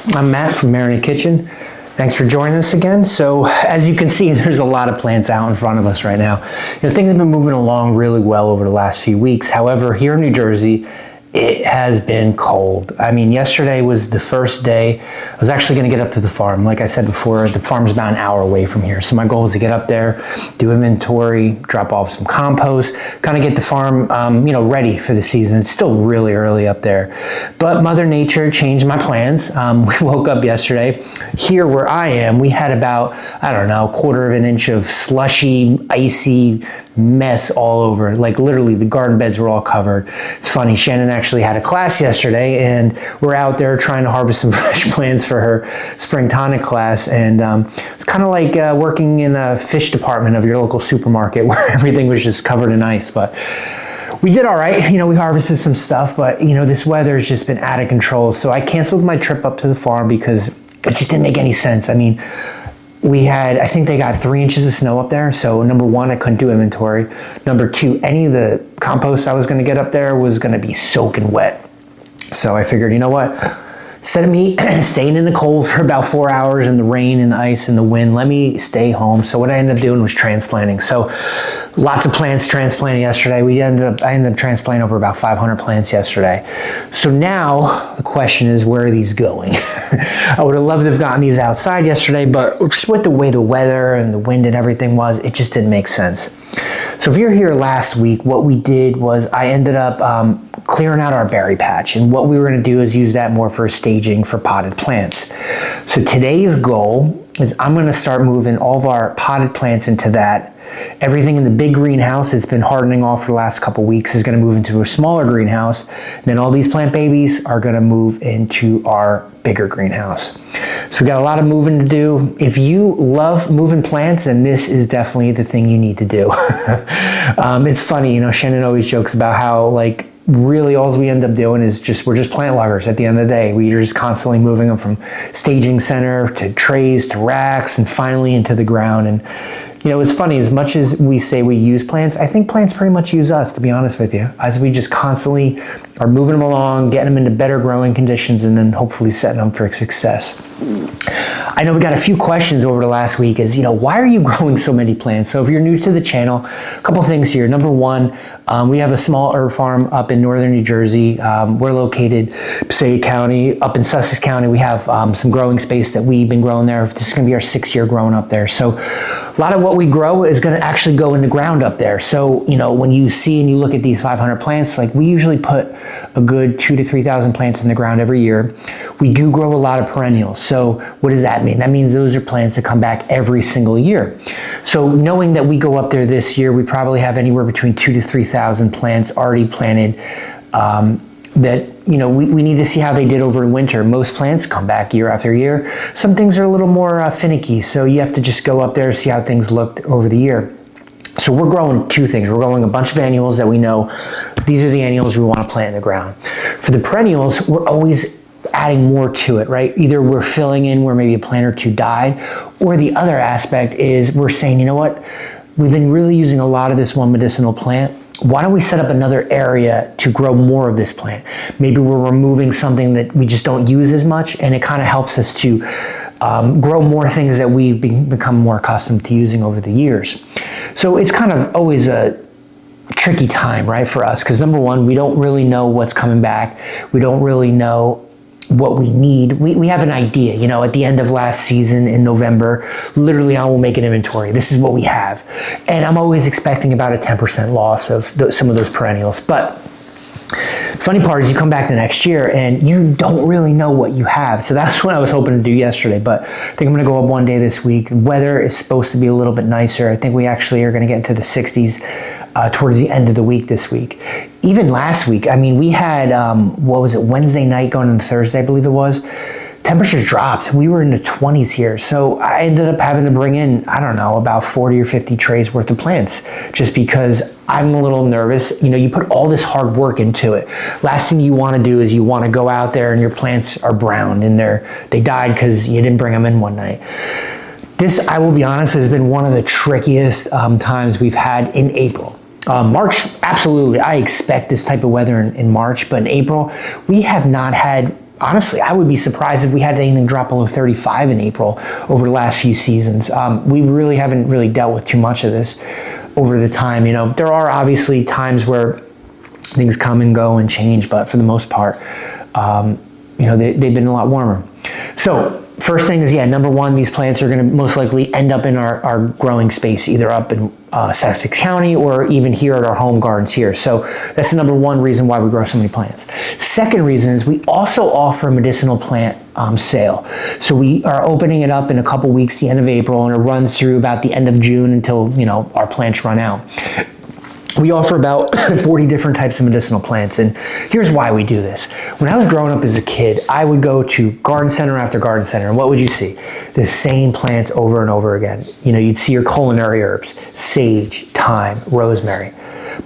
I'm Matt from Mayernik Kitchen. Thanks for joining us again. So as you can see, there's a lot of plants out in front of us right now. Things have been moving along really well over the last few weeks. However, here in New Jersey, it has been cold. I mean, yesterday was the first day. I was actually going to get up to the farm. Like I said before, the farm is about an hour away from here. So my goal is to get up there, do inventory, drop off some compost, kind of get the farm, ready for the season. It's still really early up there. But Mother Nature changed my plans. We woke up yesterday. Here where I am, we had about, a quarter of an inch of slushy, icy mess all over. Like literally the garden beds were all covered. It's funny, Shannon actually had a class yesterday and we're out there trying to harvest some fresh plants for her spring tonic class, and it's kind of like working in a fish department of your local supermarket where everything was just covered in ice. But we did all right. We harvested some stuff, but this weather has just been out of control. So I canceled my trip up to the farm because it just didn't make any sense. I mean, I think they got 3 inches of snow up there. So number one, I couldn't do inventory. Number two, any of the compost I was going to get up there was going to be soaking wet. So I figured, you know what? Instead of me staying in the cold for about 4 hours in the rain and the ice and the wind, let me stay home. So what I ended up doing was transplanting. So lots of plants transplanted yesterday. I ended up transplanting over about 500 plants yesterday. So now the question is, where are these going? I would have loved to have gotten these outside yesterday, but just with the way the weather and the wind and everything was, it just didn't make sense. So if you're here last week, what we did was I ended up clearing out our berry patch. And what we were going to do is use that more for staging for potted plants. So today's goal is I'm going to start moving all of our potted plants into that. Everything in the big greenhouse that's been hardening off for the last couple weeks is going to move into a smaller greenhouse. Then all these plant babies are going to move into our bigger greenhouse. So we got a lot of moving to do. If you love moving plants, then this is definitely the thing you need to do. It's funny, Shannon always jokes about how really all we end up doing is we're just plant luggers at the end of the day. We're just constantly moving them from staging center to trays to racks and finally into the ground. And it's funny, as much as we say we use plants, I think plants pretty much use us, to be honest with you, as we just constantly are moving them along, getting them into better growing conditions, and then hopefully setting them for success. I know we got a few questions over the last week is, why are you growing so many plants? So if you're new to the channel, a couple things here. Number one, we have a small herb farm up in northern New Jersey. We're located Passaic County. Up in Sussex County, we have some growing space that we've been growing there. This is going to be our 6th year growing up there. So a lot of what we grow is going to actually go in the ground up there. So, when you see and you look at these 500 plants, we usually put a good 2,000 to 3,000 plants in the ground every year. We do grow a lot of perennials. So what does that mean? That means those are plants that come back every single year. So knowing that we go up there this year, we probably have anywhere between 2,000 to 3,000 plants already planted that we need to see how they did over the winter. Most plants come back year after year. Some things are a little more finicky, so you have to just go up there and see how things looked over the year. So we're growing two things. We're growing a bunch of annuals that we know these are the annuals we want to plant in the ground. For the perennials, we're always adding more to it, right? Either we're filling in where maybe a plant or two died, or the other aspect is we're saying, you know what? We've been really using a lot of this one medicinal plant. Why don't we set up another area to grow more of this plant? Maybe we're removing something that we just don't use as much, and it kind of helps us to grow more things that we've become more accustomed to using over the years. So it's kind of always a tricky time, right, for us, because number one, we don't really know what's coming back. We don't really know what we need. We have an idea, at the end of last season in November, literally I will make an inventory. This is what we have. And I'm always expecting about a 10% loss of some of those perennials. But funny part is you come back the next year and you don't really know what you have. So that's what I was hoping to do yesterday, but I think I'm gonna go up one day this week. Weather is supposed to be a little bit nicer. I think we actually are gonna get into the 60s towards the end of the week this week. Even last week, we had, Wednesday night going into Thursday, I believe it was, temperatures dropped. We were in the 20s here. So I ended up having to bring in, about 40 or 50 trays worth of plants just because I'm a little nervous. You put all this hard work into it. Last thing you want to do is you want to go out there and your plants are brown and they died because you didn't bring them in one night. This, I will be honest, has been one of the trickiest times we've had in April. March, absolutely. I expect this type of weather in March, but in April, we have not had honestly, I would be surprised if we had anything drop below 35 in April over the last few seasons. We really haven't really dealt with too much of this over the time. You know, there are obviously times where things come and go and change, but for the most part, you know, they've been a lot warmer. So first thing is, yeah, number one, these plants are going to most likely end up in our growing space, either up in Sussex County or even here at our home gardens here. So that's the number one reason why we grow so many plants. Second reason is we also offer a medicinal plant sale. So we are opening it up in a couple weeks, the end of April, and it runs through about the end of June until, you know, our plants run out. We offer about 40 different types of medicinal plants, and here's why we do this. When I was growing up as a kid, I would go to garden center after garden center, and what would you see? The same plants over and over again. You know, you'd see your culinary herbs, sage, thyme, rosemary.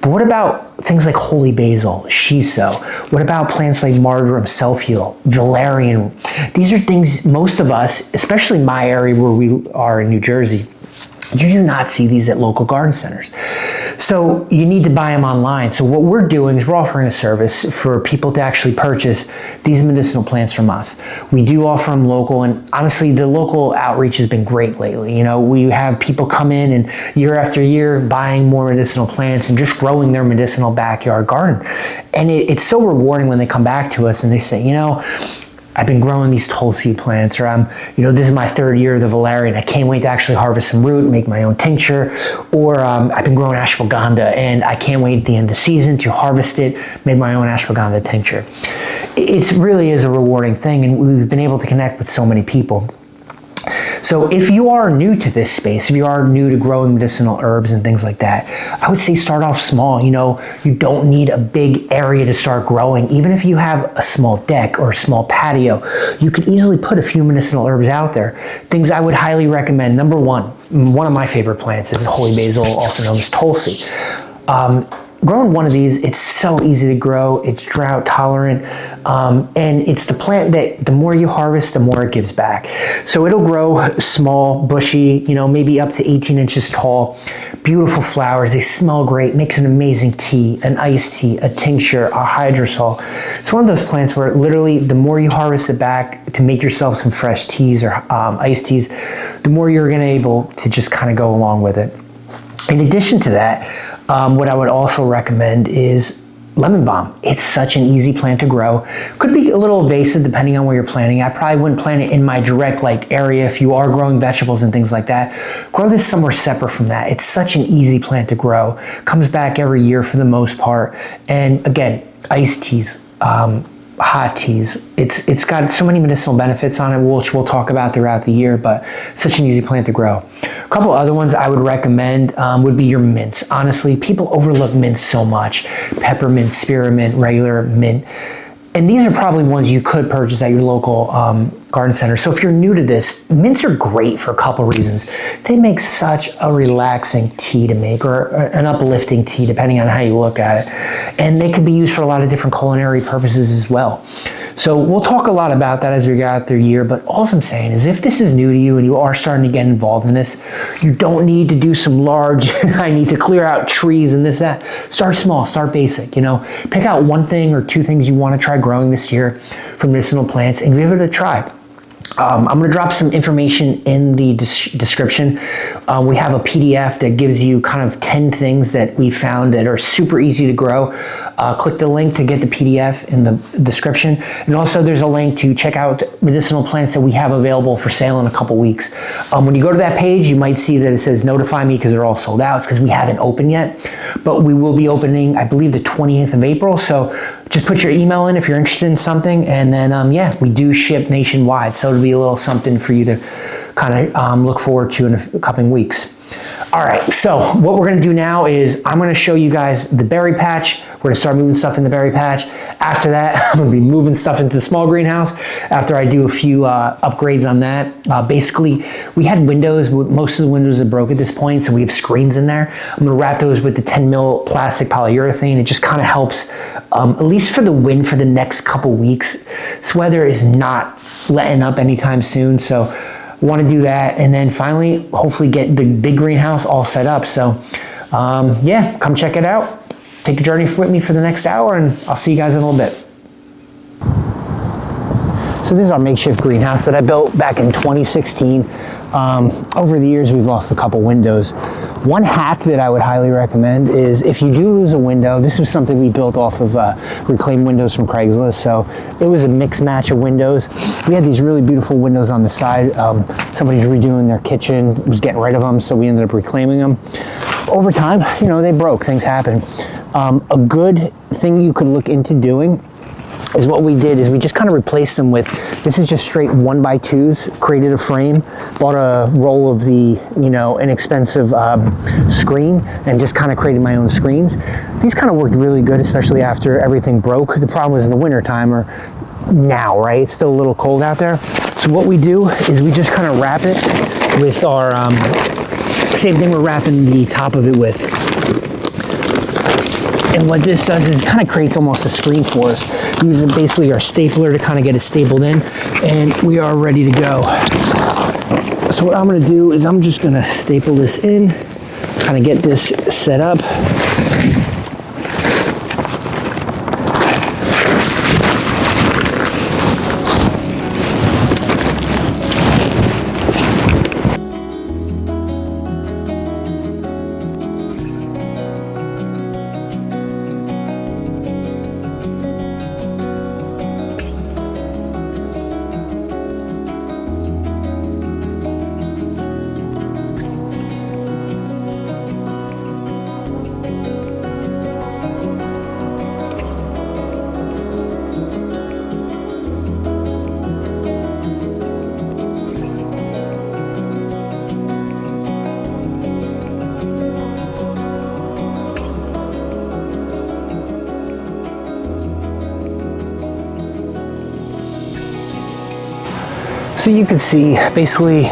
But what about things like holy basil, shiso? What about plants like marjoram, self-heal, valerian? These are things most of us, especially my area where we are in New Jersey, you do not see these at local garden centers. So you need to buy them online. So what we're doing is we're offering a service for people to actually purchase these medicinal plants from us. We do offer them local, and honestly, the local outreach has been great lately. You know, we have people come in and year after year buying more medicinal plants and just growing their medicinal backyard garden. And it's so rewarding when they come back to us and they say, you know, I've been growing these Tulsi plants, or you know, this is my third year of the valerian. I can't wait to actually harvest some root, make my own tincture. Or I've been growing ashwagandha, and I can't wait at the end of the season to harvest it, make my own ashwagandha tincture. It really is a rewarding thing, and we've been able to connect with so many people. So if you are new to this space, if you are new to growing medicinal herbs and things like that, I would say start off small. You know, you don't need a big area to start growing. Even if you have a small deck or a small patio, you could easily put a few medicinal herbs out there. Things I would highly recommend. Number one of my favorite plants is holy basil, also known as Tulsi. Growing one of these, it's so easy to grow, it's drought tolerant, and it's the plant that the more you harvest, the more it gives back. So it'll grow small, bushy, you know, maybe up to 18 inches tall, beautiful flowers, they smell great, makes an amazing tea, an iced tea, a tincture, a hydrosol. It's one of those plants where literally the more you harvest it back to make yourself some fresh teas or iced teas, the more you're gonna able to just kind of go along with it. In addition to that, what I would also recommend is lemon balm. It's such an easy plant to grow. Could be a little invasive depending on where you're planting. I probably wouldn't plant it in my direct area if you are growing vegetables and things like that. Grow this somewhere separate from that. It's such an easy plant to grow. Comes back every year for the most part. And again, iced teas, hot teas. It's got so many medicinal benefits on it, which we'll talk about throughout the year, but such an easy plant to grow. A couple other ones I would recommend would be your mints. Honestly, people overlook mints so much. Peppermint, spearmint, regular mint. And these are probably ones you could purchase at your local garden center. So if you're new to this, mints are great for a couple reasons. They make such a relaxing tea to make, or an uplifting tea, depending on how you look at it. And they can be used for a lot of different culinary purposes as well. So we'll talk a lot about that as we go out through the year, but all I'm saying is if this is new to you and you are starting to get involved in this, you don't need to do some large, I need to clear out trees and this, that. Start small, start basic, you know. Pick out one thing or two things you want to try growing this year from medicinal plants and give it a try. I'm going to drop some information in the description. We have a PDF that gives you kind of 10 things that we found that are super easy to grow. Click the link to get the PDF in the description. And also there's a link to check out medicinal plants that we have available for sale in a couple weeks. When you go to that page, you might see that it says notify me because they're all sold out. It's because we haven't opened yet. But we will be opening, I believe, the 20th of April. So just put your email in if you're interested in something. And then, yeah, we do ship nationwide. So it'll be a little something for you to kind of look forward to in a couple weeks. All right, so what we're gonna do now is I'm gonna show you guys the berry patch. We're gonna start moving stuff in the berry patch. After that, I'm gonna be moving stuff into the small greenhouse after I do a few upgrades on that. Basically, we had windows, most of the windows are broke at this point, so we have screens in there. I'm gonna wrap those with the 10 mil plastic polyurethane. It just kind of helps, at least for the wind for the next couple weeks. This weather is not letting up anytime soon, so want to do that, and then finally hopefully get the big greenhouse all set up. So yeah, come check it out, take a journey with me for the next hour, and I'll see you guys in a little bit. So this is our makeshift greenhouse that I built back in 2016. Over the years, we've lost a couple windows. One hack that I would highly recommend is if you do lose a window, this was something we built off of reclaimed windows from Craigslist. So it was a mix match of windows. We had these really beautiful windows on the side. Somebody's redoing their kitchen, was getting rid of them, so we ended up reclaiming them. Over time, you know, they broke, things happen. A good thing you could look into doing is what we did is we just kind of replaced them with, this is just straight 1x2s, created a frame, bought a roll of the, you know, inexpensive screen, and just kind of created my own screens. These kind of worked really good, especially after everything broke. The problem was in the winter time, or now, right? It's still a little cold out there. So what we do is we just kind of wrap it with our, same thing we're wrapping the top of it with. And what this does is kind of creates almost a screen for us. Using basically our stapler to kind of get it stapled in, and we are ready to go. So what I'm going to do is I'm just going to staple this in, kind of get this set up. So you can see basically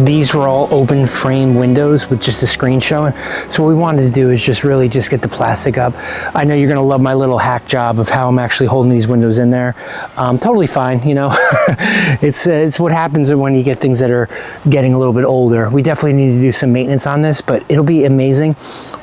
these were all open frame windows with just a screen showing. So what we wanted to do is just really just get the plastic up. I know you're gonna love my little hack job of how I'm actually holding these windows in there. Totally fine, you know. It's what happens when you get things that are getting a little bit older. We definitely need to do some maintenance on this, but it'll be amazing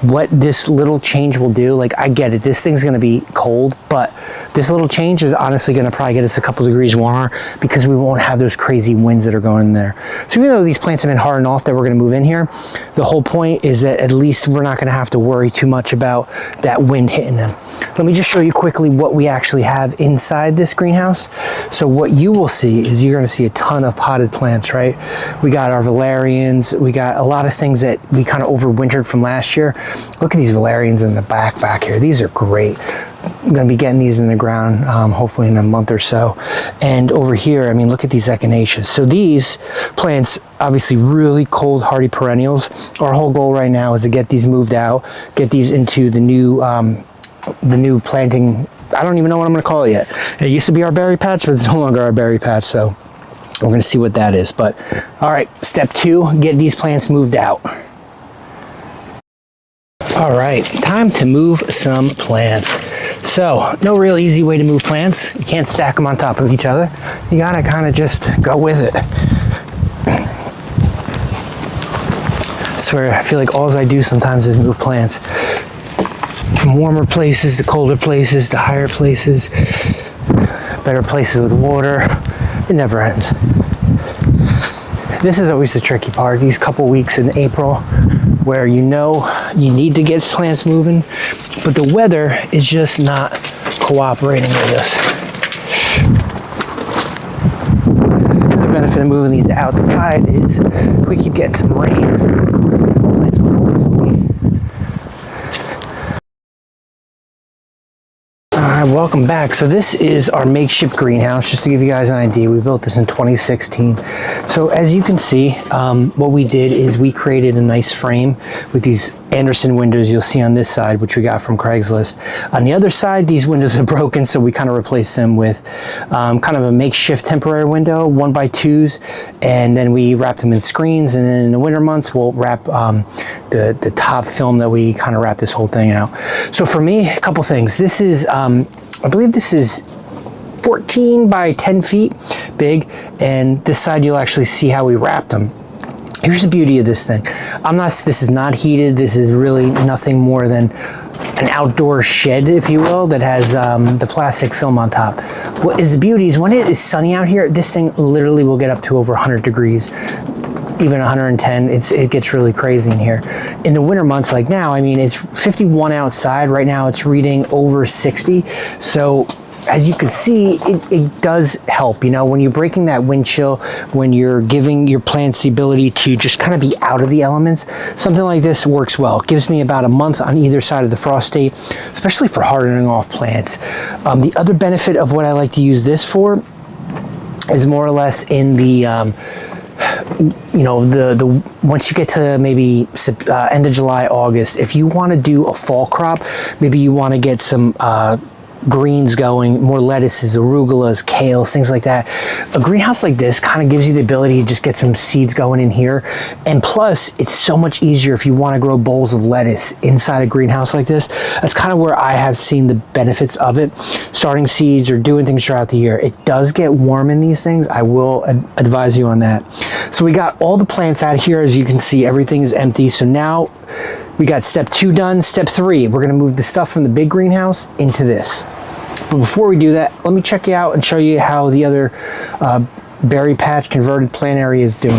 what this little change will do. Like, I get it, this thing's gonna be cold, but this little change is honestly gonna probably get us a couple degrees warmer because we won't have those crazy winds that are going in there. So even though these plants have been hard enough that we're going to move in here, the whole point is that at least we're not going to have to worry too much about that wind hitting them. Let me just show you quickly what we actually have inside this greenhouse. So what you will see is you're going to see a ton of potted plants, right? We got our valerians, we got a lot of things that we kind of overwintered from last year. Look at these valerians in the back here. These are great. I'm going to be getting these in the ground hopefully in a month or so. And over here, I mean, look at these echinacea. So these plants, obviously really cold hardy perennials. Our whole goal right now is to get these moved out, get these into the new planting. I don't even know what I'm going to call it yet. It used to be our berry patch, but it's no longer our berry patch. So we're going to see what that is. But all right, step 2, get these plants moved out. All right, time to move some plants. So, no real easy way to move plants. You can't stack them on top of each other. You gotta kind of just go with it. I swear, I feel like all I do sometimes is move plants. From warmer places to colder places to higher places, better places with water. It never ends. This is always the tricky part, these couple weeks in April, where you know you need to get plants moving, but the weather is just not cooperating with us. The benefit of moving these outside is we keep getting some rain. Welcome back. So this is our makeshift greenhouse. Just to give you guys an idea, we built this in 2016. So as you can see, what we did is we created a nice frame with these Anderson windows you'll see on this side, which we got from Craigslist. On the other side, these windows are broken, so we kind of replaced them with kind of a makeshift temporary window, 1x2s, and then we wrapped them in screens, and then in the winter months we'll wrap the top film that we kind of wrap this whole thing out. So for me, a couple things. This is I believe this is 14 by 10 feet big, and this side you'll actually see how we wrapped them. Here's the beauty of this thing. This is not heated. This is really nothing more than an outdoor shed, if you will, that has the plastic film on top. What is the beauty is when it is sunny out here, this thing literally will get up to over 100 degrees. Even 110, it gets really crazy in here. In the winter months like now, I mean, it's 51 outside. Right now it's reading over 60. So as you can see, it does help, you know, when you're breaking that wind chill, when you're giving your plants the ability to just kind of be out of the elements, something like this works well. It gives me about a month on either side of the frost date, especially for hardening off plants. The other benefit of what I like to use this for is more or less in the, you know, the once you get to maybe end of July, August, if you want to do a fall crop, maybe you want to get some greens going, more lettuces, arugulas, kales, things like that. A greenhouse like this kind of gives you the ability to just get some seeds going in here. And plus, it's so much easier if you want to grow bowls of lettuce inside a greenhouse like this. That's kind of where I have seen the benefits of it. Starting seeds or doing things throughout the year. It does get warm in these things. I will advise you on that. So we got all the plants out here. As you can see, everything is empty. So now we got step 2 done. Step 3, we're going to move the stuff from the big greenhouse into this. But before we do that, let me check you out and show you how the other berry patch converted plant area is doing.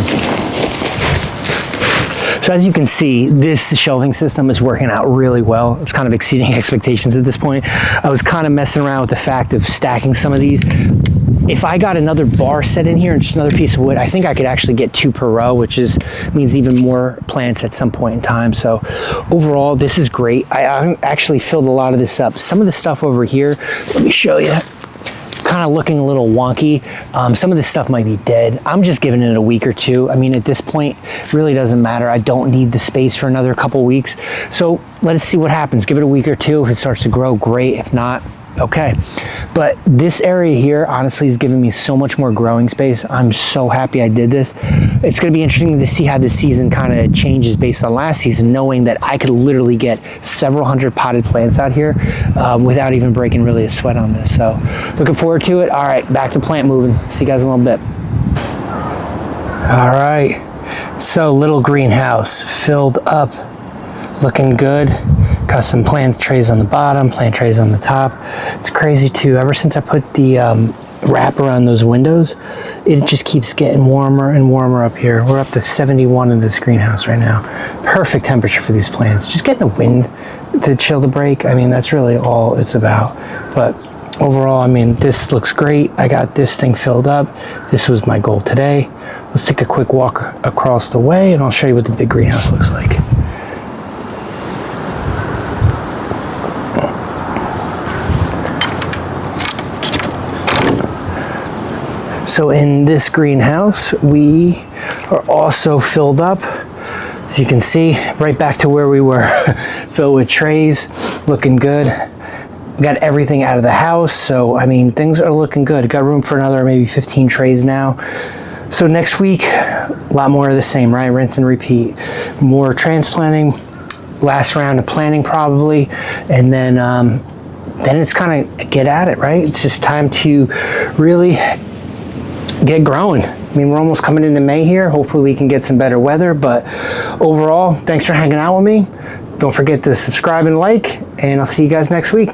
So as you can see, this shelving system is working out really well. It's kind of exceeding expectations at this point. I was kind of messing around with the fact of stacking some of these. If I got another bar set in here and just another piece of wood, I think I could actually get 2 per row, which means even more plants at some point in time. So overall, this is great. I actually filled a lot of this up. Some of the stuff over here, let me show you, kind of looking a little wonky. Some of this stuff might be dead. I'm just giving it a week or 2. I mean, at this point, it really doesn't matter. I don't need the space for another couple weeks. So let us see what happens. Give it a week or 2. If it starts to grow, great. If not, okay. But this area here honestly is giving me so much more growing space. I'm so happy I did this. It's going to be interesting to see how this season kind of changes based on last season, knowing that I could literally get several hundred potted plants out here without even breaking really a sweat on this. So looking forward to it. All right, back to plant moving. See you guys in a little bit. All right, so little greenhouse filled up, looking good. Got some plant trays on the bottom, plant trays on the top. It's crazy too. Ever since I put the wrap around those windows, it just keeps getting warmer and warmer up here. We're up to 71 in this greenhouse right now. Perfect temperature for these plants. Just getting the wind to chill the break. I mean, that's really all it's about. But overall, I mean, this looks great. I got this thing filled up. This was my goal today. Let's take a quick walk across the way and I'll show you what the big greenhouse looks like. So in this greenhouse, we are also filled up. As you can see, right back to where we were, filled with trays, looking good. We got everything out of the house, so I mean, things are looking good. Got room for another maybe 15 trays now. So next week, a lot more of the same, right? Rinse and repeat. More transplanting, last round of planting probably, and then it's kind of get at it, right? It's just time to really get growing. I mean, we're almost coming into May here. Hopefully we can get some better weather, but overall, thanks for hanging out with me. Don't forget to subscribe and like, and I'll see you guys next week.